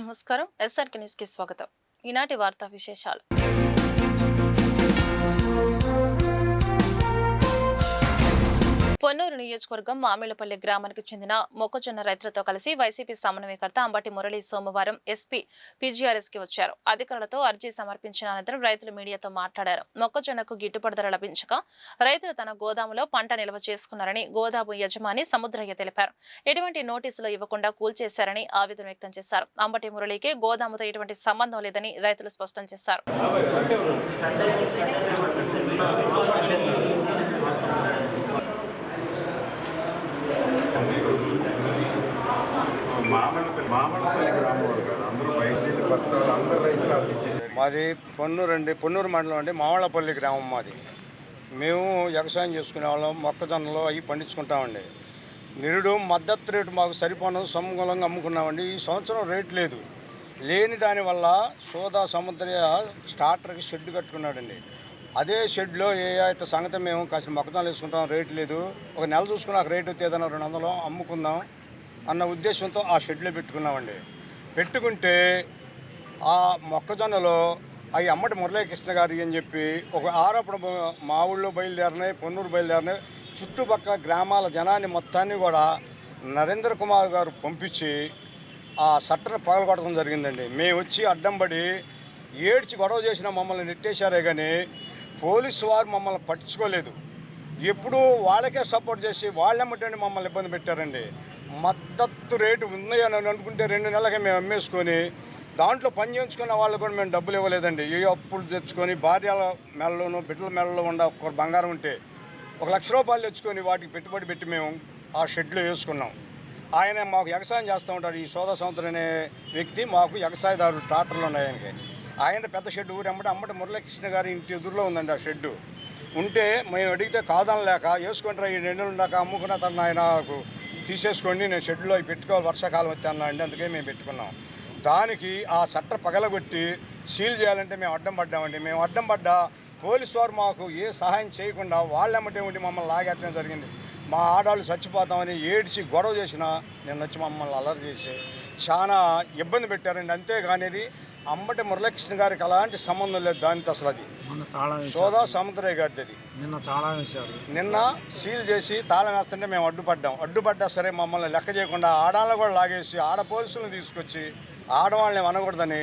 నమస్కారం. ఎస్ఆర్‌కే న్యూస్‌కి స్వాగతం. ఈనాటి వార్తా విశేషాలు. పొన్నూరు నియోజకవర్గం మామిళ్లపల్లి గ్రామానికి చెందిన మొక్కజొన్న రైతులతో కలిసి వైసీపీ సమన్వయకర్త అంబటి మురళి సోమవారం ఎస్పీ పీజీఆర్ఎస్కి వచ్చారు. అధికారులతో అర్జీ సమర్పించిన అనంతరం రైతులు మీడియాతో మాట్లాడారు. మొక్కజొన్నకు గిట్టుబాటు ధర లభించక రైతులు తన గోదాములో పంట నిల్వ చేసుకున్నారని గోదాము యజమాని సముద్రయ్య తెలిపారు. ఎటువంటి నోటీసులు ఇవ్వకుండా కూల్చేశారని ఆవేదన వ్యక్తం చేశారు. అంబటి మురళికి గోదాముతో ఎటువంటి సంబంధం లేదని రైతులు స్పష్టం చేశారు. మాది పొన్నూరు అండి. పొన్నూరు మండలం అండి. మామిళ్లపల్లి గ్రామం మాది. మేము వ్యవసాయం చేసుకునే వాళ్ళం. మొక్కజొన్నలు అవి పండించుకుంటామండి. నిరుడు మద్దతు రేటు మాకు సరిపోను సమూలంగా అమ్ముకున్నామండి. ఈ సంవత్సరం రేటు లేదు. లేని దానివల్ల సోదా సముద్రయ స్టార్టర్కి షెడ్ కట్టుకున్నాడండి. అదే షెడ్లో ఇట్లా సంగతి మేము కాసిన మొక్కజొన్నలు వేసుకుంటాం, రేటు లేదు. ఒక నెల చూసుకున్నాక రేటు వస్తే ఏదైనా 200 అమ్ముకుందాం అన్న ఉద్దేశంతో ఆ షెడ్లో పెట్టుకున్నామండి. పెట్టుకుంటే ఆ మొక్కజొన్నలో అవి అమ్మటి మురళీకృష్ణ గారి అని చెప్పి ఒక ఆరోపణ మా ఊళ్ళో బయలుదేరినాయి, పొన్నూరు బయలుదేరినాయి. చుట్టుపక్కల గ్రామాల జనాన్ని మొత్తాన్ని కూడా నరేంద్ర కుమార్ గారు పంపించి ఆ సట్టను పగలగొట్టడం జరిగిందండి. మేము వచ్చి అడ్డంబడి ఏడ్చి గొడవ చేసిన మమ్మల్ని నెట్టేశారే కానీ పోలీసు వారు మమ్మల్ని పట్టించుకోలేదు. ఎప్పుడూ వాళ్ళకే సపోర్ట్ చేసి వాళ్ళెమ్మటండి మమ్మల్ని ఇబ్బంది పెట్టారండి. మద్దతు రేటు ఉంది అని అనుకుంటే 2 నెలలకి మేము అమ్మేసుకొని దాంట్లో పని చేయించుకున్న వాళ్ళు కూడా మేము డబ్బులు ఇవ్వలేదండి. ఏ అప్పులు తెచ్చుకొని భార్యల మెడలోనూ బిడ్డల మెడలో ఒక బంగారం ఉంటే 1 లక్ష రూపాయలు తెచ్చుకొని వాటికి పెట్టుబడి పెట్టి మేము ఆ షెడ్లో వేసుకున్నాం. ఆయన మాకు వ్యవసాయం చేస్తూ ఉంటాడు. ఈ సోదా సంవత్సరం అనే వ్యక్తి మాకు వ్యవసాయదారు ట్రాక్టర్లు ఉన్నాయి ఆయనకి. ఆయన పెద్ద షెడ్ ఊరెమ్మటి అమ్మటి మురళీకృష్ణ గారి ఇంటి ఎదురులో ఉందండి ఆ షెడ్డు. ఉంటే మేము అడిగితే కాదనలేక వేసుకుంటారా ఈ 2 నెలలు ఉన్నాక అమ్ముకున్న తను ఆయన తీసేసుకోండి, నేను షెడ్లో అవి పెట్టుకోవాలి వర్షాకాలం వస్తే అన్నా అండి. అందుకే మేము పెట్టుకున్నాం. దానికి ఆ సట్ట పగలగొట్టి సీల్ చేయాలంటే మేము అడ్డం పడ్డామండి. మేము అడ్డం పడ్డా పోలీసు వారు మాకు ఏ సహాయం చేయకుండా వాళ్ళెమ్మటే ఉండి మమ్మల్ని లాగేట్టడం జరిగింది. మా ఆడాళ్ళు చచ్చిపోతామని ఏడ్చి గొడవ చేసినా నేను వచ్చి మమ్మల్ని అల్లరి చేసి చాలా ఇబ్బంది పెట్టారండి. అంతేగానేది అంబటి మురళీకృష్ణ గారికి అలాంటి సంబంధం లేదు. దానితో అసలు అది సోదా సముద్రయ్య గారిది. అది నిన్న సీల్ చేసి తాళం వేస్తుంటే మేము అడ్డుపడ్డా సరే మమ్మల్ని లెక్క చేయకుండా ఆడాలను కూడా లాగేసి ఆడ పోలీసులను తీసుకొచ్చి ఆడవాళ్ళని అనకూడదని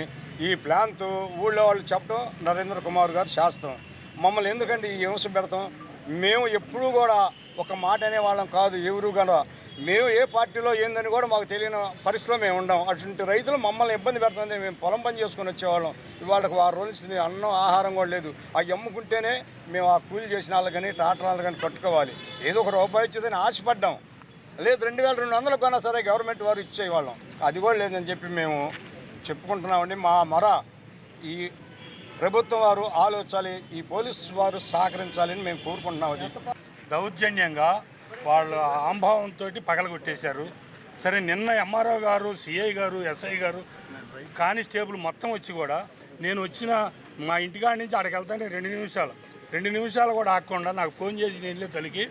ఈ ప్లాన్తో ఊళ్ళో వాళ్ళు చెప్పడం నరేంద్ర కుమార్ గారు శాస్త్రం. మమ్మల్ని ఎందుకంటే ఈ హింస పెడతాం? మేము ఎప్పుడూ కూడా ఒక మాట అనేవాళ్ళం కాదు. ఎవరు కూడా మేము ఏ పార్టీలో ఏందని కూడా మాకు తెలియని పరిస్థితిలో మేము ఉండం. అటువంటి రైతులు మమ్మల్ని ఇబ్బంది పెడుతుంది. మేము పొలం పని చేసుకొని వచ్చేవాళ్ళం. ఇవాళకి 6 రోజులు అన్నం ఆహారం కూడా లేదు. అవి అమ్ముకుంటేనే మేము ఆ కూలి చేసిన వాళ్ళు కానీ ట్రాక్టర్ వాళ్ళు కానీ కట్టుకోవాలి. ఏదో ఒక రూపాయి ఇచ్చేదని ఆశపడ్డాం. లేదు 2200 కొన్నా సరే గవర్నమెంట్ వారు ఇచ్చేవాళ్ళం. అది కూడా లేదని చెప్పి మేము చెప్పుకుంటున్నామండి. మా మొర ఈ ప్రభుత్వం వారు ఆలోచించాలి, ఈ పోలీసు వారు సహకరించాలని మేము కోరుకుంటున్నాం. అది దౌర్జన్యంగా వాళ్ళు ఆంభావంతో పగలగొట్టేశారు. సరే నిన్న ఎంఆర్ఓ గారు, సిఐ గారు, ఎస్ఐ గారు, కానిస్టేబుల్ మొత్తం వచ్చి కూడా నేను వచ్చిన మా ఇంటికాడి నుంచి అక్కడికి వెళ్తానే 2 నిమిషాలు కూడా ఆగకుండా నాకు ఫోన్ చేసి నేను తొలిగి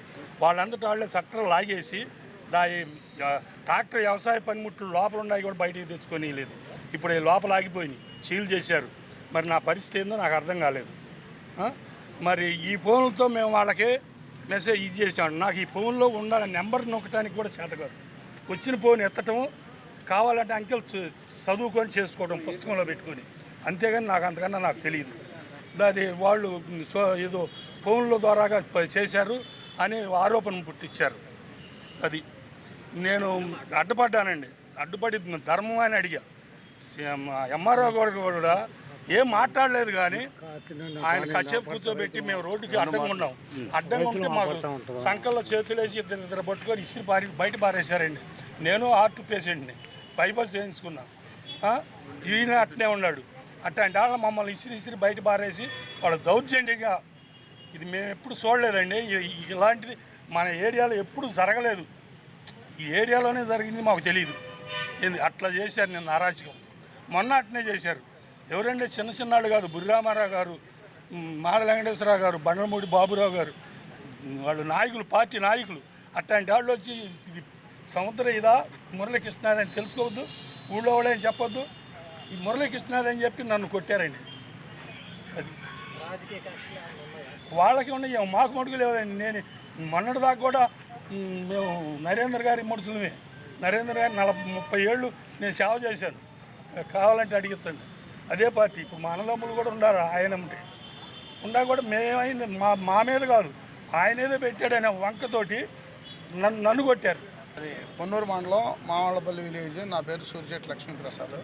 వాళ్ళందరూ వాళ్ళే సట్టర్ లాగేసి ట్రాక్టర్ వ్యవసాయ పనిముట్లు లోపల ఉన్నాయి కూడా బయటికి తెచ్చుకొని లేదు. ఇప్పుడు లోపల ఆగిపోయినాయి, సీల్ చేశారు. మరి నా పరిస్థితి ఏందో నాకు అర్థం కాలేదు. మరి ఈ ఫోన్లతో మేము వాళ్ళకి మెసేజ్ ఇది చేసాడు. నాకు ఈ ఫోన్లో ఉండాలి నెంబర్ నొక్కడానికి కూడా చేత కాదు. వచ్చిన ఫోన్ ఎత్తటం, కావాలంటే అంకెలు చదువుకొని చేసుకోవడం పుస్తకంలో పెట్టుకొని, అంతేగాని నాకు అంతకన్నా నాకు తెలియదు. అది వాళ్ళు ఏదో ఫోన్ల ద్వారాగా చేశారు అని ఆరోపణ పుట్టించారు. అది నేను అడ్డుపడ్డానండి. అడ్డుపడి ధర్మం అని అడిగా. ఎంఆర్ఓ కూడా ఏం మాట్లాడలేదు కానీ ఆయన కాసేపు కూర్చోబెట్టి మేము రోడ్డుకి అడ్డంగా ఉన్నాం. అడ్డంగా ఉంటే మాకు సంకల్లో చేతులేసి ఇద్దరు పట్టుకొని ఇసిరి బయట పారేశారండి. నేను హార్ట్ పేషెంట్ని, బైపాస్ చేయించుకున్నా. ఈయన అట్నే ఉన్నాడు. అట్లాంటి వాళ్ళ మమ్మల్ని ఇసిరి బయట పారేసి వాళ్ళు దౌర్జన్యంగా, ఇది మేము ఎప్పుడు చూడలేదండి. ఇలాంటిది మన ఏరియాలో ఎప్పుడు జరగలేదు. ఈ ఏరియాలోనే జరిగింది, మాకు తెలియదు. అట్లా చేశారు నిన్న అరాచకం. మొన్న అట్నే చేశారు. ఎవరంటే చిన్నవాళ్ళు కాదు, బుర్రామారావు గారు, మాల వెంకటేశ్వరరావు గారు, బండమూడి బాబురావు గారు, వాళ్ళు నాయకులు, పార్టీ నాయకులు. అట్లాంటి వాళ్ళు వచ్చి ఇది సముద్ర ఇదా మురళీకృష్ణ అని తెలుసుకోవద్దు, ఊళ్ళో వాళ్ళని చెప్పొద్దు. ఈ మురళీకృష్ణాది అని చెప్పి నన్ను కొట్టారండి. అది వాళ్ళకి ఉన్నాయి, మాకు మడుగు లేదండి. నేను మొన్నటి దాకా కూడా మేము నరేంద్ర గారి మనుషులమే. నరేంద్ర గారి 30 ఏళ్ళు నేను సేవ చేశాను. కావాలంటే అడిగించండి. అదే పార్టీ. ఇప్పుడు మా అన్నదమ్ములు కూడా ఉన్నారు ఆయన ఉంటే ఉన్నా కూడా మేమైంది మా మీద కాదు, ఆయన ఏదో పెట్టాడనే వంకతోటి నన్ను కొట్టారు. అది పొన్నూరు మండలం మామళ్ళపల్లి విలేజ్. నా పేరు సూర్యశెట్టి లక్ష్మీప్రసాద్.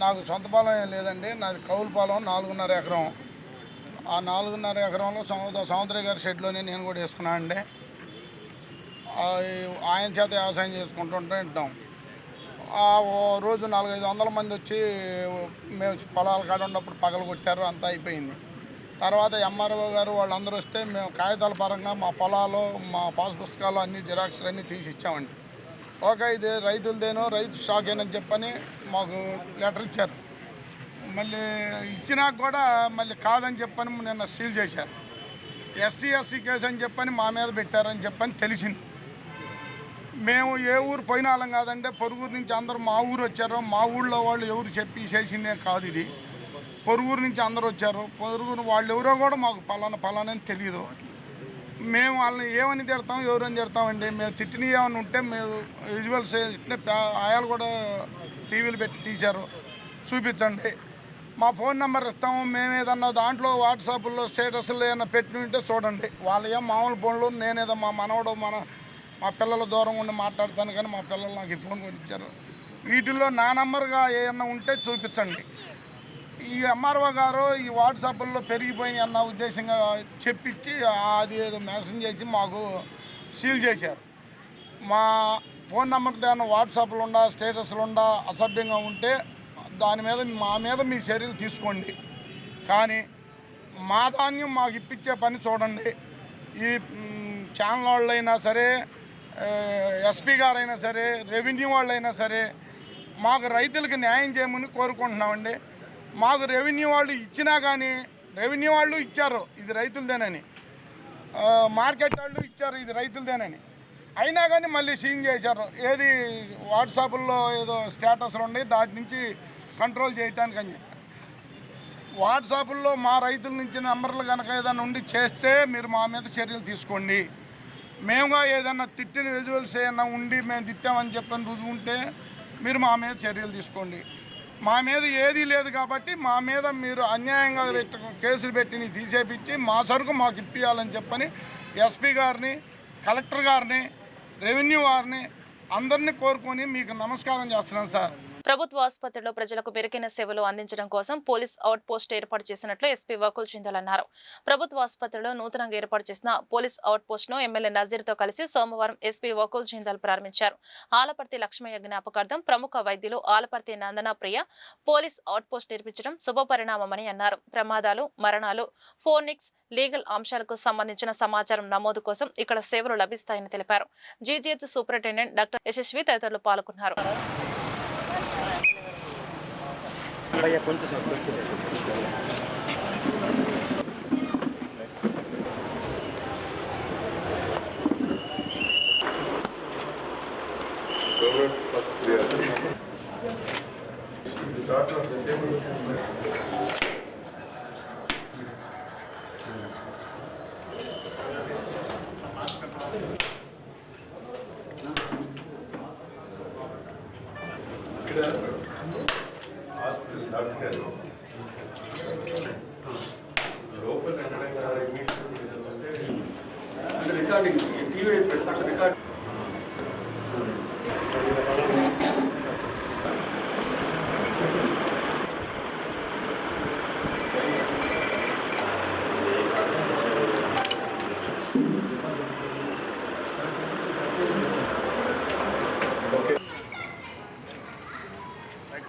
నాకు సొంత పొలం ఏం లేదండి. నాది కౌలు పొలం 4.5 ఎకరం. ఆ 4.5 ఎకరంలో సముద్ర గారి షెడ్లోనే నేను కూడా వేసుకున్నాను అండి. ఆయన చేత వ్యవసాయం చేసుకుంటుంటే ఉంటాం. రోజు 400-500 మంది వచ్చి మేము పొలాల కాడ ఉన్నప్పుడు పగలు కొట్టారు, అంతా అయిపోయింది. తర్వాత ఎంఆర్ఓ గారు వాళ్ళందరూ వస్తే మేము కాగితాల పరంగా మా పొలాలు, మా పాస్ పుస్తకాలు అన్నీ జిరాక్స్లు అన్నీ తీసి ఇచ్చామండి. ఓకే, ఇది రైతులదేనో రైతు స్టాక్ ఏనని చెప్పని మాకు లెటర్ ఇచ్చారు. మళ్ళీ ఇచ్చినాక కూడా మళ్ళీ కాదని చెప్పని నిన్న సీల్ చేశారు. ఎస్టీ కేసు అని చెప్పని మా మీద పెట్టారని చెప్పని తెలిసింది. మేము ఏ ఊరు పోయిన వాళ్ళం కాదంటే పొరుగురు నుంచి అందరూ మా ఊరు వచ్చారు. మా ఊళ్ళో వాళ్ళు ఎవరు చెప్పి చేసిందే కాదు ఇది. పొరుగురు నుంచి అందరూ వచ్చారు. పొరుగురు వాళ్ళు ఎవరో కూడా మాకు పలానని తెలియదు. మేము వాళ్ళని ఏమని తిడతాం, ఎవరని తిడతామండి. మేము తిట్టినవి ఏమైనా ఉంటే మేము విజువల్స్ ఇట్లే ఆయాలు కూడా టీవీలు పెట్టి తీశారు, చూపించండి. మా ఫోన్ నెంబర్ ఇస్తాము. మేము ఏదన్నా దాంట్లో వాట్సాప్లో స్టేటస్లో ఏదైనా పెట్టి ఉంటే చూడండి. వాళ్ళు ఏం మామూలు ఫోన్లు, నేనేదో మా మనవడు మా పిల్లల దూరం ఉండి మాట్లాడతాను, కానీ మా పిల్లలు నాకు ఈ ఫోన్ కొనిచ్చారు. వీటిల్లో నా నెంబర్గా ఏమన్నా ఉంటే చూపించండి. ఈ ఎంఆర్ఓ గారు ఈ వాట్సాప్లో పెరిగిపోయిన అన్న ఉద్దేశంగా చెప్పించి అది ఏదో మెసేజ్ చేసి మాకు సీల్ చేశారు. మా ఫోన్ నెంబర్ ఏమన్నా వాట్సాప్లో ఉండా స్టేటస్లు ఉండా అసభ్యంగా ఉంటే మా మీద మీ చర్యలు తీసుకోండి. కానీ మా ధాన్యం మాకు ఇప్పించే పని చూడండి. ఈ ఛానల్ వాళ్ళైనా సరే, ఎస్పీ గారైనా సరే, రెవెన్యూ వాళ్ళైనా సరే మాకు రైతులకు న్యాయం చేయమని కోరుకుంటున్నామండి. మాకు రెవెన్యూ వాళ్ళు ఇచ్చినా కానీ రెవెన్యూ వాళ్ళు ఇచ్చారు ఇది రైతులదేనని, మార్కెట్ వాళ్ళు ఇచ్చారు ఇది రైతులదేనని, అయినా కానీ మళ్ళీ సీన్ చేశారు. ఏది వాట్సాప్లో ఏదో స్టేటస్లు ఉన్నాయి, దాని నుంచి కంట్రోల్ చేయటానికి అని చెప్పి. వాట్సాప్లో మా రైతుల నుంచి నెంబర్లు కనుక ఏదైనా ఉండి చేస్తే మీరు మా మీద చర్యలు తీసుకోండి. మేముగా ఏదన్నా తిట్టిన విజువల్స్ ఏదైనా ఉండి మేము తిట్టామని చెప్పని రుజువు ఉంటే మీరు మా మీద చర్యలు తీసుకోండి. మా మీద ఏదీ లేదు కాబట్టి మా మీద మీరు అన్యాయంగా కేసులు పెట్టి తీసేపించి మా సరుకు మాకు ఇప్పించాలని చెప్పని ఎస్పీ గారిని, కలెక్టర్ గారిని, రెవెన్యూ వారిని అందరినీ కోరుకొని మీకు నమస్కారం చేస్తున్నాను సార్. ప్రభుత్వ ఆసుపత్రిలో ప్రజలకు మెరుగైన సేవలు అందించడం కోసం పోలీస్ అవుట్ పోస్ట్ ఏర్పాటు చేసినట్లు ఎస్పీ వకుల్ జిందాల్ అన్నారు. ప్రభుత్వ ఆసుపత్రిలో నూతనంగా ఏర్పాటు చేసిన పోలీస్ అవుట్ పోస్ట్ ను ఎమ్మెల్యే నజీర్తో కలిసి సోమవారం ఎస్పీ వకుల్ జిందాల్ ప్రారంభించారు. ఆలపర్తి లక్ష్మయ్య జ్ఞాపకార్థం ప్రముఖ వైద్యులు ఆలపర్తి నందన ప్రియ పోలీస్ అవుట్ పోస్ట్ నిర్మించడం శుభపరిణామమని అన్నారు. ప్రమాదాలు, మరణాలు, ఫోనిక్స్, లీగల్ అంశాలకు సంబంధించిన సమాచారం నమోదు కోసం ఇక్కడ సేవలు లభిస్తాయని తెలిపారు. జీజీహెచ్ సూపరింటెండెంట్ డాక్టర్ యశస్వి తదితరులు పాల్గొన్నారు. రికార్డింగ్ టీవీ రికార్డ్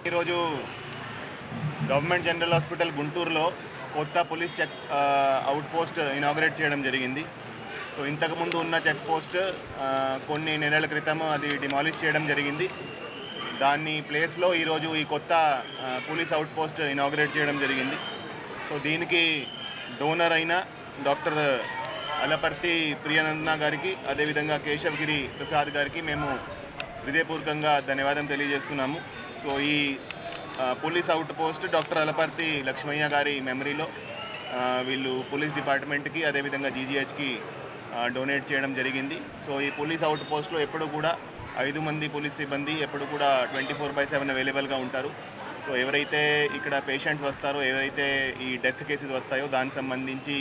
ఈరోజు గవర్నమెంట్ జనరల్ హాస్పిటల్ గుంటూరులో కొత్త police check out post inaugurate చేయడం జరిగింది. సో ఇంతకుముందు ఉన్న చెక్ పోస్ట్ కొన్ని నెలల క్రితం అది డిమాలిష్ చేయడం జరిగింది. దాని ప్లేస్లో ఈరోజు ఈ కొత్త పోలీస్ అవుట్ పోస్ట్ ఇనాగ్రేట్ చేయడం జరిగింది. సో దీనికి డోనర్ అయిన డాక్టర్ అలపర్తి ప్రియానందన గారికి, అదేవిధంగా కేశవగిరి ప్రసాద్ గారికి మేము హృదయపూర్వకంగా ధన్యవాదం తెలియజేస్తున్నాము. సో ఈ police out post doctor Alaparthi Lakshmaiah గారి మెమరీలో వీళ్ళు పోలీస్ డిపార్ట్మెంట్కి అదేవిధంగా జీజీహెచ్కి డొనేట్ చేయడం జరిగింది. సో ఈ పోలీస్ అవుట్ పోస్ట్లో ఎప్పుడు కూడా 5 మంది పోలీస్ సిబ్బంది ఎప్పుడు కూడా 24/7 అవైలబుల్గా ఉంటారు. సో ఎవరైతే ఇక్కడ పేషెంట్స్ వస్తారో, ఎవరైతే ఈ డెత్ కేసెస్ వస్తాయో దానికి సంబంధించి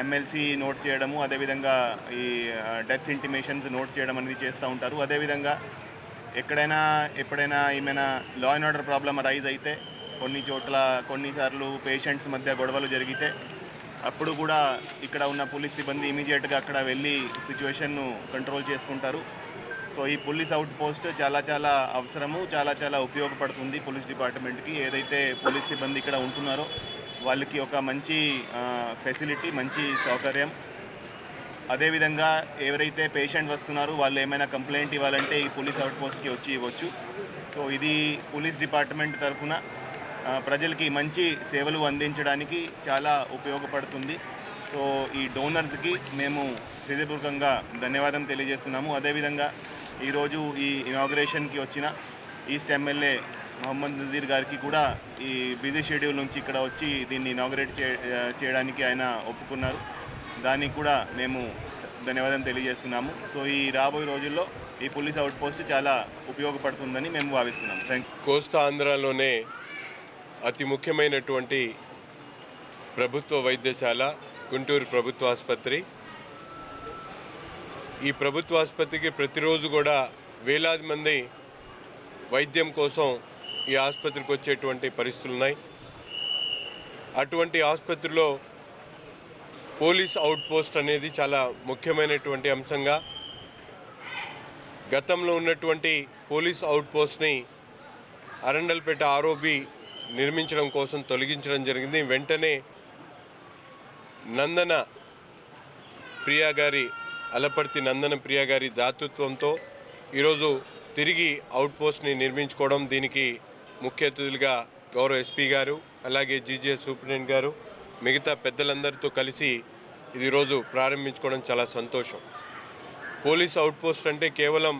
ఎమ్మెల్సీ నోట్ చేయడము, అదేవిధంగా ఈ డెత్ ఇంటిమేషన్స్ నోట్ చేయడం అనేది చేస్తూ ఉంటారు. అదేవిధంగా ఎప్పుడైనా ఏమైనా law and order problem raise అయితే కొన్నిసార్లు పేషెంట్స్ మధ్య గొడవలు జరిగితే అప్పుడు కూడా ఇక్కడ ఉన్న పోలీస్ సిబ్బంది ఇమీడియట్గా అక్కడ వెళ్ళి సిచ్యువేషన్ను కంట్రోల్ చేసుకుంటారు. సో ఈ పోలీస్ అవుట్ పోస్ట్ చాలా అవసరము, చాలా ఉపయోగపడుతుంది పోలీస్ డిపార్ట్మెంట్కి. ఏదైతే పోలీస్ సిబ్బంది ఇక్కడ ఉంటున్నారో వాళ్ళకి ఒక మంచి ఫెసిలిటీ, మంచి సౌకర్యం. అదేవిధంగా ఎవరైతే పేషెంట్ వస్తున్నారో వాళ్ళు ఏమైనా కంప్లైంట్ ఇవ్వాలంటే ఈ పోలీస్ అవుట్ పోస్ట్కి వచ్చి ఇవ్వచ్చు. సో ఇది పోలీస్ డిపార్ట్మెంట్ తరఫున ప్రజలకి మంచి సేవలు అందించడానికి చాలా ఉపయోగపడుతుంది. సో ఈ డోనర్స్కి మేము హృదయపూర్వకంగా ధన్యవాదం తెలియజేస్తున్నాము. అదేవిధంగా ఈరోజు ఈ ఇనాగ్రేషన్కి వచ్చిన ఈస్ట్ ఎమ్మెల్యే మొహమ్మద్ నజీర్ గారికి కూడా ఈ బిజీ షెడ్యూల్ నుంచి ఇక్కడ వచ్చి దీన్ని ఇనాగ్రేట్ చేయడానికి ఆయన ఒప్పుకున్నారు. దానికి కూడా మేము ధన్యవాదం తెలియజేస్తున్నాము. సో ఈ రాబోయే రోజుల్లో ఈ పోలీస్ అవుట్ పోస్ట్ చాలా ఉపయోగపడుతుందని మేము భావిస్తున్నాము. Thank you. కోస్తా ఆంధ్రాలోనే అతి ముఖ్యమైనటువంటి ప్రభుత్వ వైద్యశాల గుంటూరు ప్రభుత్వ ఆసుపత్రి. ఈ ప్రభుత్వ ఆసుపత్రికి ప్రతిరోజు కూడా వేలాది మంది వైద్యం కోసం ఈ ఆసుపత్రికి వచ్చేటువంటి పరిస్థితులు ఉన్నాయి. అటువంటి ఆసుపత్రిలో పోలీస్ అవుట్ పోస్ట్ అనేది చాలా ముఖ్యమైనటువంటి అంశంగా గతంలో ఉన్నటువంటి పోలీస్ అవుట్ పోస్ట్ని అరండల్పేట ఆర్ఓబి నిర్మించడం కోసం తొలగించడం జరిగింది. వెంటనే అలపర్తి నందన ప్రియా గారి దాతృత్వంతో ఈరోజు తిరిగి అవుట్ పోస్ట్ని నిర్మించుకోవడం, దీనికి ముఖ్య అతిథులుగా గౌరవ ఎస్పీ గారు, అలాగే జీజీహెచ్ సూపరింటెండెంట్ గారు, మిగతా పెద్దలందరితో కలిసి ఇది ఈరోజు ప్రారంభించుకోవడం చాలా సంతోషం. పోలీస్ అవుట్ పోస్ట్ అంటే కేవలం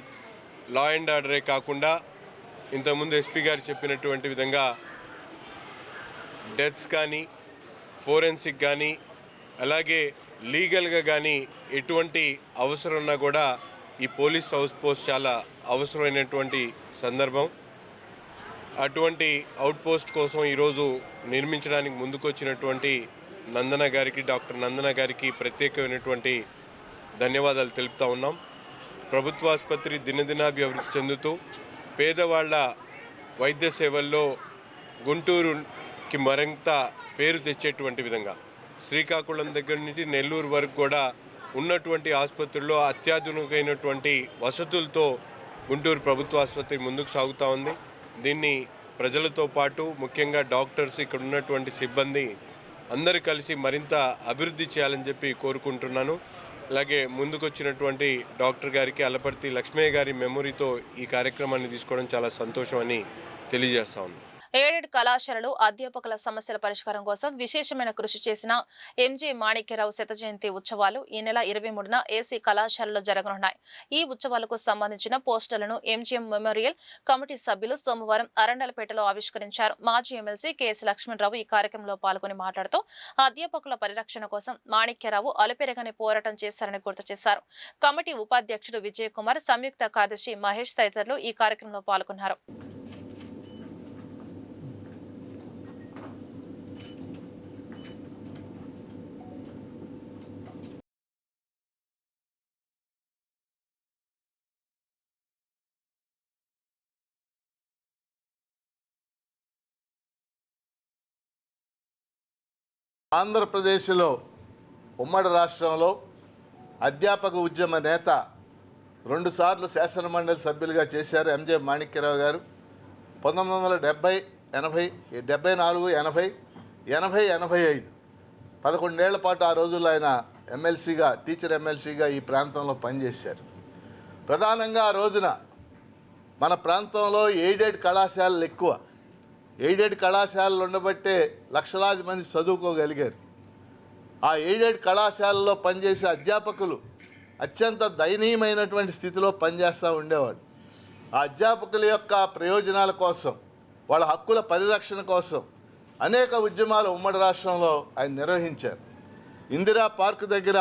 లా అండ్ ఆర్డరే కాకుండా ఇంతకుముందు ఎస్పీ గారు చెప్పినటువంటి విధంగా డెత్స్ కానీ, ఫోరెన్సిక్ కానీ, అలాగే లీగల్గా కానీ ఎటువంటి అవసరం ఉన్నా కూడా ఈ పోలీస్ అవుట్ పోస్ట్ చాలా అవసరమైనటువంటి సందర్భం. అటువంటి అవుట్ పోస్ట్ కోసం ఈరోజు నిర్మించడానికి ముందుకొచ్చినటువంటి డాక్టర్ నందన గారికి ప్రత్యేకమైనటువంటి ధన్యవాదాలు తెలుపుతా ఉన్నాం. ప్రభుత్వ ఆసుపత్రి దినదినాభివృద్ధి చెందుతూ పేదవాళ్ల వైద్య సేవల్లో గుంటూరుకి మరింత పేరు తెచ్చేటువంటి విధంగా శ్రీకాకుళం దగ్గర నుంచి నెల్లూరు వరకు కూడా ఉన్నటువంటి ఆసుపత్రుల్లో అత్యాధునికమైనటువంటి వసతులతో గుంటూరు ప్రభుత్వ ఆసుపత్రి ముందుకు సాగుతూ ఉంది. దీన్ని ప్రజలతో పాటు ముఖ్యంగా డాక్టర్స్, ఇక్కడ ఉన్నటువంటి సిబ్బంది అందరూ కలిసి మరింత అభివృద్ధి చేయాలని చెప్పి కోరుకుంటున్నాను. అలాగే ముందుకొచ్చినటువంటి డాక్టర్ గారికి, అలపర్తి లక్ష్మయ్య గారి మెమొరీతో ఈ కార్యక్రమాన్ని తీసుకోవడం చాలా సంతోషం అని తెలియజేస్తా ఉన్నాను. ఎయిడెడ్ కళాశాలలు అధ్యాపకుల సమస్యల పరిష్కారం కోసం విశేషమైన కృషి చేసిన ఎంజే మాణిక్యరావు శత జయంతి ఉత్సవాలు ఈ నెల 23న ఏసీ కళాశాలలో జరగనున్నాయి. ఈ ఉత్సవాలకు సంబంధించిన పోస్టర్లను ఎంజీఎం మెమోరియల్ కమిటీ సభ్యులు సోమవారం అరండలపేటలో ఆవిష్కరించారు. మాజీ ఎమ్మెల్సీ కెఎస్ లక్ష్మణరావు ఈ కార్యక్రమంలో పాల్గొని మాట్లాడుతూ అధ్యాపకుల పరిరక్షణ కోసం మాణిక్యరావు అలుపెరగని పోరాటం చేశారని గుర్తు చేశారు. కమిటీ ఉపాధ్యక్షుడు విజయ్ కుమార్, సంయుక్త కార్యదర్శి మహేష్ తదితరులు ఈ కార్యక్రమంలో పాల్గొన్నారు. ఆంధ్రప్రదేశ్లో ఉమ్మడి రాష్ట్రంలో అధ్యాపక ఉద్యమ నేత 2 సార్లు శాసనమండలి సభ్యులుగా చేశారు ఎంజే మాణిక్యరావు గారు. 1970, 80, 74, 80, 85 11 పాటు ఆ రోజుల్లో ఆయన ఎమ్మెల్సీగా, టీచర్ ఎమ్మెల్సీగా ఈ ప్రాంతంలో పనిచేశారు. ప్రధానంగా ఆ రోజున మన ప్రాంతంలో ఎయిడెడ్ కళాశాలలు ఎక్కువ. ఎయిడెడ్ కళాశాలలు ఉండబట్టే లక్షలాది మంది చదువుకోగలిగారు. ఆ ఎయిడెడ్ కళాశాలలో పనిచేసే అధ్యాపకులు అత్యంత దయనీయమైనటువంటి స్థితిలో పనిచేస్తూ ఉండేవాడు. ఆ అధ్యాపకుల యొక్క ప్రయోజనాల కోసం వాళ్ళ హక్కుల పరిరక్షణ కోసం అనేక ఉద్యమాలు ఉమ్మడి రాష్ట్రంలో ఆయన నిర్వహించారు. ఇందిరా పార్క్ దగ్గర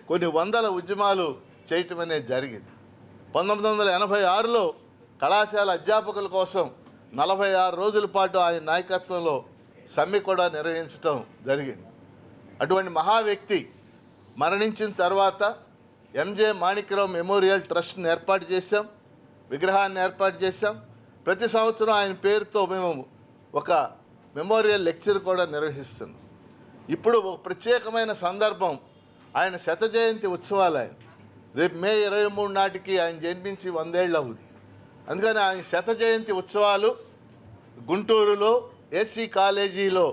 కొన్ని వందల ఉద్యమాలు చేయటం అనేది జరిగింది. 1986లో కళాశాల అధ్యాపకుల కోసం 46 రోజుల పాటు ఆయన నాయకత్వంలో సమ్మె కూడా నిర్వహించడం జరిగింది. అటువంటి మహా వ్యక్తి మరణించిన తర్వాత ఎంజే మాణిక్యరావు మెమోరియల్ ట్రస్ట్ని ఏర్పాటు చేశాం, విగ్రహాన్ని ఏర్పాటు చేశాం. ప్రతి సంవత్సరం ఆయన పేరుతో మేము ఒక మెమోరియల్ లెక్చర్ కూడా నిర్వహిస్తున్నాం. ఇప్పుడు ఒక ప్రత్యేకమైన సందర్భం, ఆయన 100వ జయంతి ఉత్సవాలు. ఆయన రేపు మే 23 నాటికి ఆయన జన్మించి 100 ఏళ్ళు అవుతుంది. అందుకని ఆయన 100వ జయంతి ఉత్సవాలు గుంటూరులో ఏసీ కాలేజీలో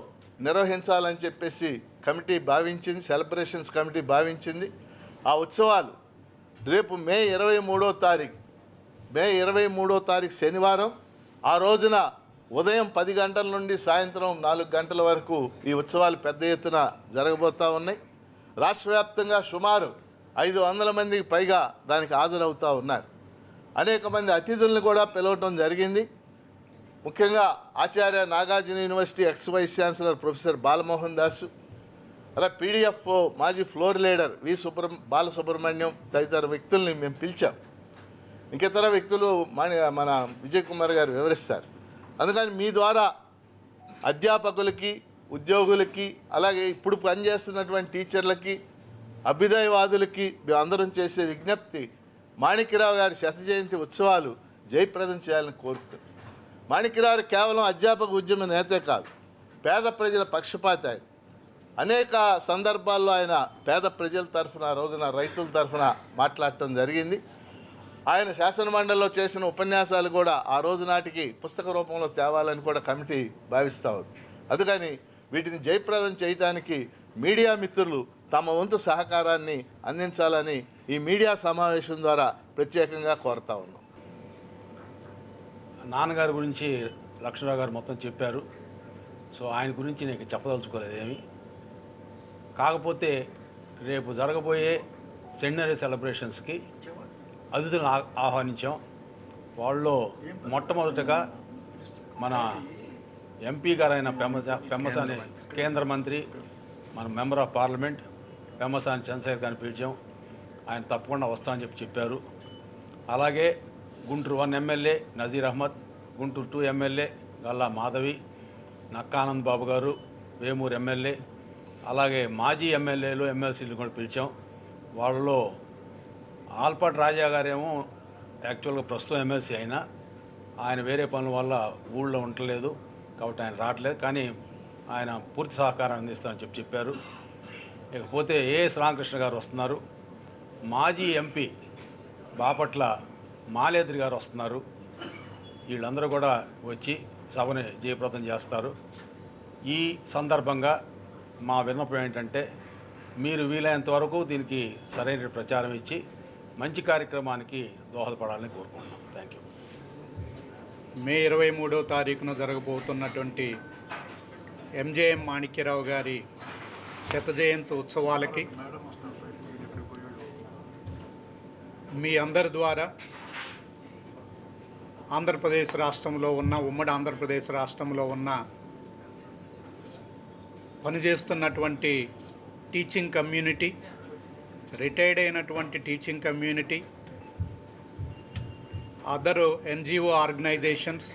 నిర్వహించాలని చెప్పేసి కమిటీ భావించింది, సెలబ్రేషన్స్ కమిటీ భావించింది. ఆ ఉత్సవాలు రేపు మే 23వ తారీఖు శనివారం. ఆ రోజున ఉదయం 10 గంటల నుండి సాయంత్రం 4 గంటల వరకు ఈ ఉత్సవాలు పెద్ద ఎత్తున జరగబోతూ ఉన్నాయి. రాష్ట్ర వ్యాప్తంగా సుమారు 500 మందికి పైగా దానికి హాజరవుతూ ఉన్నారు. అనేక మంది అతిథులను కూడా పిలవటం జరిగింది. ముఖ్యంగా Acharya Nagarjuna university ex vice chancellor professor Balamohan Dasu, అలా పీడిఎఫ్ మాజీ ఫ్లోర్ లీడర్ బాలసుబ్రహ్మణ్యం తదితర వ్యక్తుల్ని మేము పిలిచాం. ఇంకితర వ్యక్తులు మన విజయ్ కుమార్ గారు వివరిస్తారు. అందుకని మీ ద్వారా అధ్యాపకులకి, ఉద్యోగులకి, అలాగే ఇప్పుడు పనిచేస్తున్నటువంటి టీచర్లకి, అభ్యుదయవాదులకి మేము అందరం చేసే విజ్ఞప్తి, మాణిక్యరావు గారి 100వ జయంతి ఉత్సవాలు జయప్రదం చేయాలని కోరుతున్నాం. మాణిక్యరావు కేవలం అధ్యాపక ఉద్యమ నేతే కాదు, పేద ప్రజల పక్షపాతి. ఆయన అనేక సందర్భాల్లో ఆయన పేద ప్రజల తరఫున, రోజున రైతుల తరఫున మాట్లాడటం జరిగింది. ఆయన శాసనమండలిలో చేసిన ఉపన్యాసాలు కూడా ఆ రోజు నాటికి పుస్తక రూపంలో తేవాలని కూడా కమిటీ భావిస్తూ ఉంది. అందుకని వీటిని జయప్రదం చేయడానికి మీడియా మిత్రులు తమ వంతు సహకారాన్ని అందించాలని ఈ మీడియా సమావేశం ద్వారా ప్రత్యేకంగా కోరుతా ఉన్నాం. నాన్నగారి గురించి లక్ష్మణరావు గారు మొత్తం చెప్పారు. సో ఆయన గురించి నేను చెప్పదలుచుకోలేదు ఏమి. కాకపోతే రేపు జరగబోయే సెంటనరీ సెలబ్రేషన్స్కి అతిథులను ఆహ్వానించాం. వాళ్ళలో మొట్టమొదటగా మన ఎంపీ గారైన పెమ్మసాని కేంద్ర మంత్రి, మన member of parliament Pemmasani Chandrasekhar గారిని పిలిచాం. ఆయన తప్పకుండా వస్తామని చెప్పారు. అలాగే గుంటూరు 1 ఎమ్మెల్యే నజీర్ అహ్మద్, గుంటూరు 2 ఎమ్మెల్యే గల్లా మాధవి, నక్కానంద్ బాబు గారు వేమూరు ఎమ్మెల్యే, అలాగే మాజీ ఎమ్మెల్యేలు, ఎమ్మెల్సీలు కూడా పిలిచాం. వాళ్ళలో ఆల్పాటి రాజా గారేమో యాక్చువల్గా ప్రస్తుతం ఎమ్మెల్సీ అయినా ఆయన వేరే పనుల వల్ల ఊళ్ళో ఉండలేదు కాబట్టి ఆయన రావట్లేదు. కానీ ఆయన పూర్తి సహకారం అందిస్తామని చెప్పారు. ఇకపోతే ఏఎస్ రామకృష్ణ గారు వస్తున్నారు. మాజీ ఎంపీ బాపట్ల మాలేద్రి గారు వస్తున్నారు. వీళ్ళందరూ కూడా వచ్చి సభని జయప్రదం చేస్తారు. ఈ సందర్భంగా మా విన్నపం ఏంటంటే మీరు వీలైనంత వరకు దీనికి సరైన ప్రచారం ఇచ్చి మంచి కార్యక్రమానికి దోహదపడాలని కోరుకుంటున్నాం. Thank you. మే 23వ తారీఖున జరగబోతున్నటువంటి ఎంజేఎం మాణిక్యరావు గారి 100వ జయంతి ఉత్సవాలకి మీ అందరి ద్వారా ఆంధ్రప్రదేశ్ రాష్ట్రంలో ఉన్న, ఉమ్మడి ఆంధ్రప్రదేశ్ రాష్ట్రంలో ఉన్న పనిచేస్తున్నటువంటి టీచింగ్ కమ్యూనిటీ, రిటైర్డ్ అయినటువంటి teaching community, other NGO organisations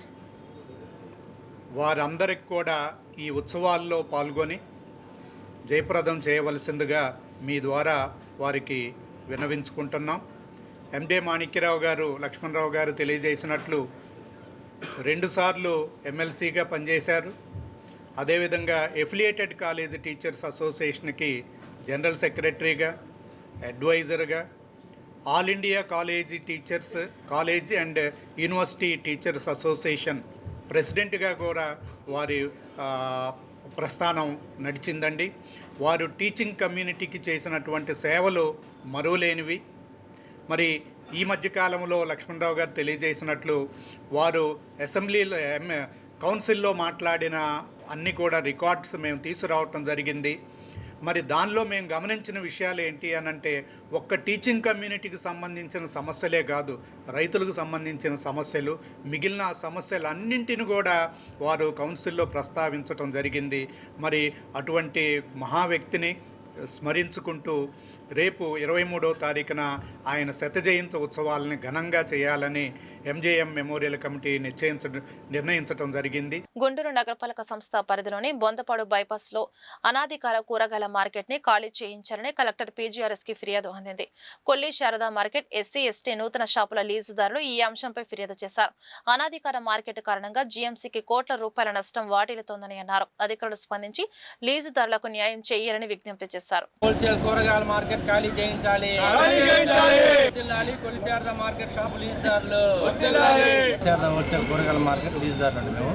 వారందరికి కూడా ఈ ఉత్సవాల్లో పాల్గొని జయప్రదం చేయవలసిందిగా మీ ద్వారా వారికి విన్నవించుకుంటున్నాం. ఎండే మాణిక్యరావు గారు, లక్ష్మణరావు గారు తెలియజేసినట్లు 2 సార్లు ఎమ్మెల్సీగా పనిచేశారు. అదేవిధంగా ఎఫిలియేటెడ్ కాలేజ్ టీచర్స్ అసోసియేషన్కి జనరల్ సెక్రటరీగా, అడ్వైజర్గా, all India college and university teachers association ప్రెసిడెంట్గా కూడా వారి ప్రస్థానం నడిచిందండి. వారు టీచింగ్ కమ్యూనిటీకి చేసినటువంటి సేవలు మరువలేనివి. మరి ఈ మధ్యకాలంలో లక్ష్మణరావు గారు తెలియజేసినట్లు వారు అసెంబ్లీలో కౌన్సిల్లో మాట్లాడిన అన్నీ కూడా రికార్డ్స్ మేము తీసుకురావటం జరిగింది. మరి దానిలో మేము గమనించిన విషయాలు ఏంటి అని అంటే ఒక్క టీచింగ్ కమ్యూనిటీకి సంబంధించిన సమస్యలే కాదు, రైతులకు సంబంధించిన సమస్యలు, మిగిలిన సమస్యలన్నింటిని కూడా వారు కౌన్సిల్లో ప్రస్తావించడం జరిగింది. మరి అటువంటి మహా వ్యక్తిని స్మరించుకుంటూ రేపు 23వ తారీఖున ఆయన శత జయంతి ఉత్సవాలని ఘనంగా చేయాలని ఎంజేఎం మెమోరియల్ కమిటీ నిర్ణయించడం జరిగింది. గుంటూరు నగరపాలక సంస్థ పరిధిలోని బొందపాడు బైపాస్ లో అనాధికార కూరగాయల మార్కెట్ ని ఖాళీ చేయించాలని కలెక్టర్ పీజీఆర్ఎస్ కి ఫిర్యాదు అందింది. Kolli Sarada market, SC ST నూతన షాపుల లీజుదారులు ఈ అంశంపై ఫిర్యాదు చేశారు. అనాధికార మార్కెట్ కారణంగా జీఎంసీకి కోట్ల రూపాయల నష్టం వాటిల్లుతోందని అన్నారు. అధికారులు స్పందించి లీజుదారులకు న్యాయం చేయాలని విజ్ఞప్తి చేశారు. హోల్సేల్ కూరగాయల మార్కెట్ ఖాళీ చేయించాలి. కొల్లి శారదా మార్కెట్ షాపు లీజుదారులు, హోల్సేల్ కూరగాయల మార్కెట్ లీజుదారులు అండి. మేము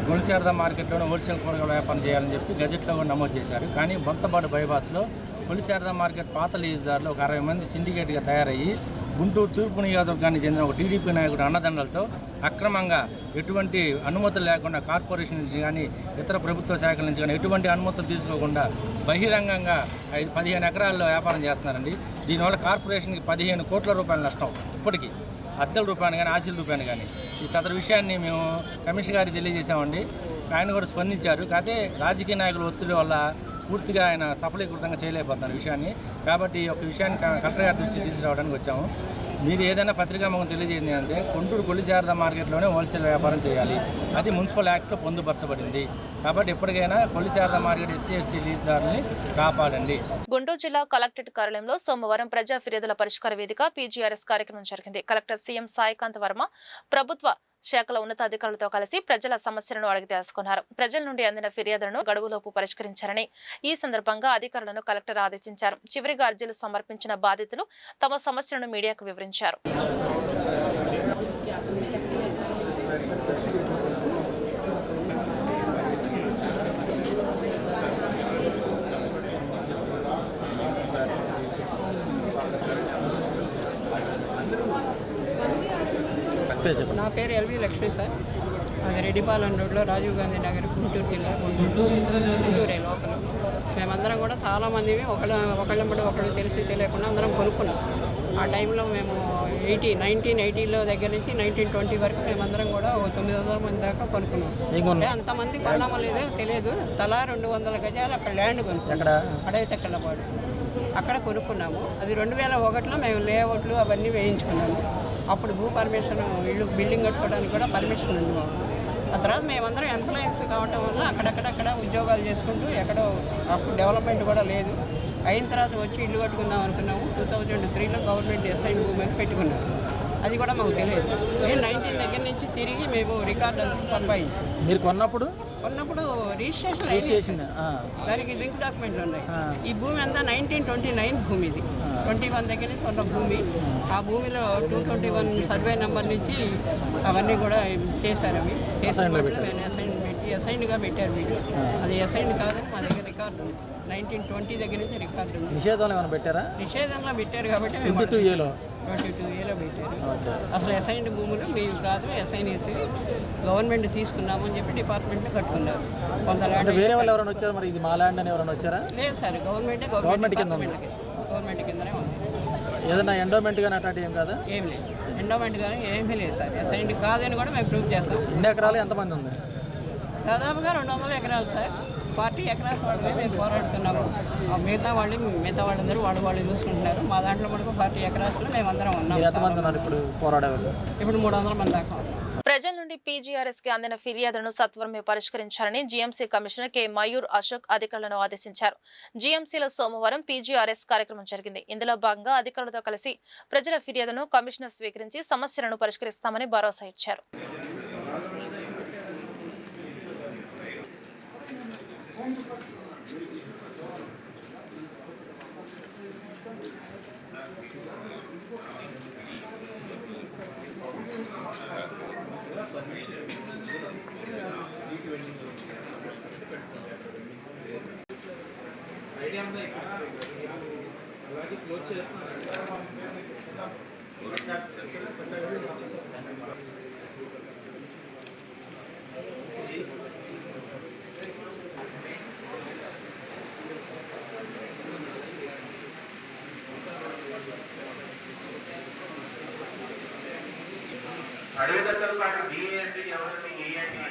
కొల్లి శారదా మార్కెట్లోనే హోల్సేల్ కూరగాయల వ్యాపారం చేయాలని చెప్పి గజెట్లో కూడా నమోదు చేశారు. కానీ బొంతపాడు బైపాస్లో కొల్లి శారదా మార్కెట్ పాత లీజుదారులు ఒక 60 మంది సిండికేట్గా తయారయ్యి గుంటూరు తూర్పు నియోజకవర్గానికి చెందిన ఒక టీడీపీ నాయకుడు అన్నదండలతో అక్రమంగా ఎటువంటి అనుమతులు లేకుండా కార్పొరేషన్ నుంచి కానీ ఇతర ప్రభుత్వ శాఖల నుంచి కానీ ఎటువంటి అనుమతులు తీసుకోకుండా బహిరంగంగా 15 ఎకరాల్లో వ్యాపారం చేస్తున్నారండి. దీనివల్ల కార్పొరేషన్కి 15 కోట్ల రూపాయల నష్టం ఇప్పటికీ, అద్దెల రూపాయలు కానీ ఆశల రూపాయలు కానీ. ఈ సదరు విషయాన్ని మేము కమిషనర్ గారికి తెలియజేశామండి. ఆయన కూడా స్పందించారు. కాకపోతే రాజకీయ నాయకుల ఒత్తిడి వల్ల పూర్తిగా ఆయన సఫలీకృతంగా చేయలేకపోతున్నారు విషయాన్ని. కాబట్టి ఈ యొక్క విషయాన్ని కలెక్టర్ గారి దృష్టికి తీసుకురావడానికి వచ్చాము. మీరు ఏదైనా పత్రికాముఖం తెలియజేయండి అంటే గుంటూరు కొల్లి శారదా మార్కెట్లోనే హోల్సేల్ వ్యాపారం చేయాలి. అది మున్సిపల్ యాక్ట్లో పొందుపరచబడింది. కాబట్టి ఎప్పటికైనా Kolli Sarada market SC ST లీజుదారుని కాపాడండి. గుంటూరు జిల్లా కలెక్టరేట్ కార్యాలయంలో సోమవారం ప్రజా ఫిర్యాదుల పరిష్కార వేదిక పీజీఆర్ఎస్ కార్యక్రమం జరిగింది. కలెక్టర్ సీఎం సాయికాంత్ వర్మ ప్రభుత్వ శాఖల ఉన్నతాధికారులతో కలిసి ప్రజల సమస్యలను అడిగి తెలుసుకున్నారు. ప్రజల నుండి అందిన ఫిర్యాదులను గడువులోపు పరిష్కరించారని ఈ సందర్భంగా అధికారులను కలెక్టర్ ఆదేశించారు. చివరిగా అర్జీలు సమర్పించిన బాధితులు తమ సమస్యలను మీడియాకు వివరించారు. నా పేరు ఎల్వి లక్ష్మి సార్. అది రెడ్డిపాలెం రోడ్లో రాజీవ్ గాంధీ నగర్, గుంటూరు జిల్లా, గుంటూరే లోపల. మేమందరం కూడా చాలామంది ఒకళ్ళంబడి ఒకళ్ళు తెలిసి తెలియకుండా అందరం కొనుక్కున్నాం. ఆ టైంలో మేము 1980లో దగ్గర నుంచి 1920 వరకు మేమందరం కూడా 900 మంది దాకా కొనుక్కున్నాం. అంటే అంతమంది కొన్నామో లేదో తెలియదు. తలా 200 గజాలు అక్కడ ల్యాండ్ కొనుక్కున్నాం, అడవి చెక్కలపాడు. అక్కడ కొనుక్కున్నాము. అది 2001లో మేము లేఅవుట్లు అవన్నీ వేయించుకున్నాము. అప్పుడు భూ పర్మిషన్, ఇల్లు బిల్డింగ్ కట్టుకోవడానికి కూడా పర్మిషన్ ఉంది. ఆ తర్వాత మేమందరం ఎంప్లాయీస్ కావటం వల్ల అక్కడక్కడక్కడ ఉద్యోగాలు చేసుకుంటూ ఎక్కడో అప్పుడు డెవలప్మెంట్ కూడా లేదు. అయిన తర్వాత వచ్చి ఇల్లు కట్టుకుందాం అనుకున్నాము. 2003లో గవర్నమెంట్ అసైన్ భూమి అని పెట్టుకున్నాము. అది కూడా మాకు తెలియదు. 19 దగ్గర నుంచి తిరిగి మేము రికార్డు అంతా సంపాదించాం. మీరు కొన్నప్పుడు రిజిస్ట్రేషన్ దానికి లింక్ డాక్యుమెంట్లు ఉన్నాయి. ఈ భూమి అంతా 1929 భూమి. ఇది 21 దగ్గర నుంచి కొన్న భూమి. ఆ భూమిలో 221 సర్వే నెంబర్ నుంచి అవన్నీ కూడా చేశారు. అవి అసైన్డ్గా పెట్టారు వీళ్ళు. అది అసైన్డ్ కాదని మా దగ్గర రికార్డు ఉంది. 1920 దగ్గర నుంచి రికార్డు ఉంది. నిషేధంలో ఏమైనా పెట్టారా? నిషేధంలో పెట్టారు కాబట్టి మేము 22Aలో పెట్టారు. అసలు అసైన్డ్ భూములు మేము కాదు, అసైన్ చేసి గవర్నమెంట్ తీసుకున్నామని చెప్పి డిపార్ట్మెంట్లో కట్టుకున్నారు. కొంత ల్యాండ్ వేరే వాళ్ళు ఎవరైనా వచ్చారు? మరి ఇది మా ల్యాండ్ అని ఎవరైనా వచ్చారా? లేదు సార్, గవర్నమెంట్ కిందనే ఉంది. ఏదైనా ఎండోమెంట్ కానీ అట్లాంటి ఏం కాదా? ఏం లేదు, ఎండోమెంట్ కానీ ఏమీ లేదు సార్. అసైన్డ్ కాదని కూడా మేము ప్రూవ్ చేస్తాం. ఎన్ని ఎకరాలు, ఎంతమంది ఉంది? దాదాపుగా 200 ఎకరాలు సార్. 40 ఎకరాస్ వాళ్ళమే మేము పోరాడుతున్నాము. మిగతా వాళ్ళందరూ వాళ్ళు చూసుకుంటున్నారు. మా దాంట్లో మనకు 40 ఎకరాస్లో మేమందరం ఉన్నాం. ఎంతమంది ఉన్నారు ఇప్పుడు పోరాడేవాళ్ళు? ఇప్పుడు 300 మంది దాకా. ప్రజల నుండి పీజీఆర్ఎస్ కి అందిన ఫిర్యాదులను సత్వరమే పరిష్కరించాలని GMC commissioner K Mayur Ashok అధికారులను ఆదేశించారు. జీఎంసీలో సోమవారం పీజీఆర్ఎస్ కార్యక్రమం జరిగింది. ఇందులో భాగంగా అధికారులతో కలిసి ప్రజల ఫిర్యాదును కమిషనర్ స్వీకరించి సమస్యలను పరిష్కరిస్తామని భరోసా ఇచ్చారు.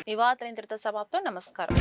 ఈ వార్తలు ఇంతటితో సమాప్తం. నమస్కారం.